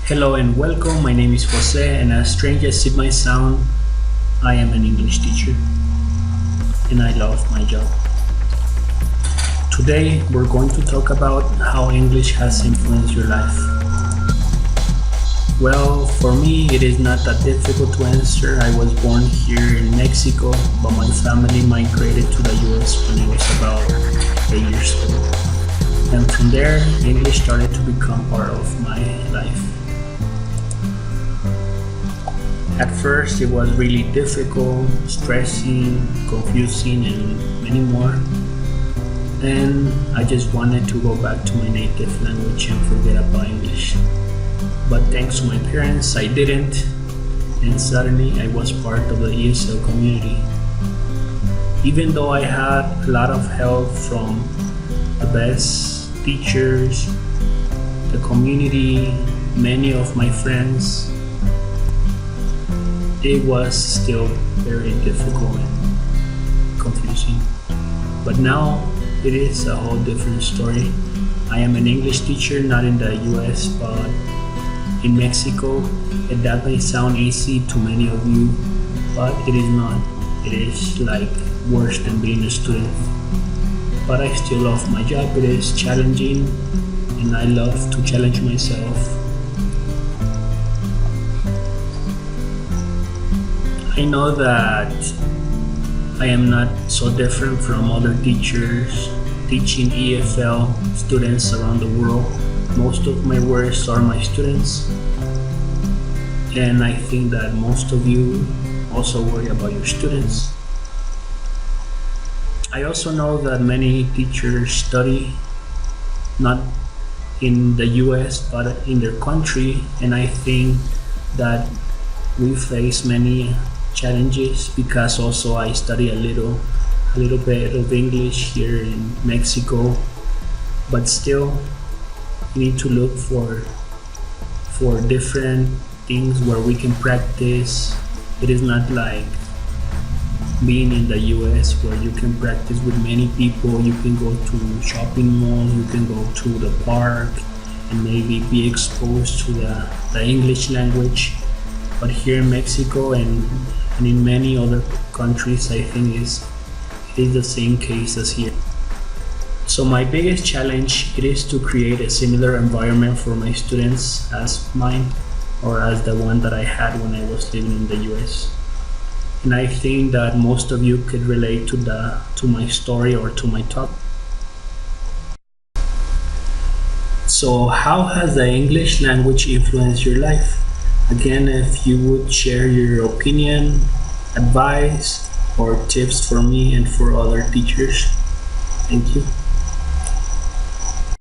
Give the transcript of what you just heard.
Hello and welcome. My name is Jose, and as strange as it might sound, I am an English teacher and I love my job. Today, we're going to talk about how English has influenced your life. Well, for me, it is not that difficult to answer. I was born here in Mexico, but my family migrated to the US when I was about 8 years old. And from there, English started to become part of my life. At first, it was really difficult, stressing, confusing, and many more. And I just wanted to go back to my native language and forget about English. But thanks to my parents, I didn't, and suddenly I was part of the ESL community. Even though I had a lot of help from the best teachers, the community, many of my friends, it was still very difficult and confusing. But now it is a whole different story. I am an English teacher, not in the US, but in Mexico, and that may sound easy to many of you, but it is not. It is like worse than being a student. But I still love my job. It is challenging, and I love to challenge myself. I know that I am not so different from other teachers teaching EFL students around the world. Most of my worst are my students, and I think that most of you also worry about your students. I also know that many teachers study not in the US but in their country, and I think that we face many challenges because also I study a little bit of English here in Mexico, but still we need to look for different things where we can practice. It is not like being in the US where you can practice with many people. You can go to shopping malls, you can go to the park and maybe be exposed to the English language. But here in Mexico and in many other countries, I think it is the same case as here. So my biggest challenge it is to create a similar environment for my students as mine, or as the one that I had when I was living in the US. And I think that most of you could relate to my story or to my talk. So how has the English language influenced your life? Again, if you would share your opinion, advice, or tips for me and for other teachers. Thank you.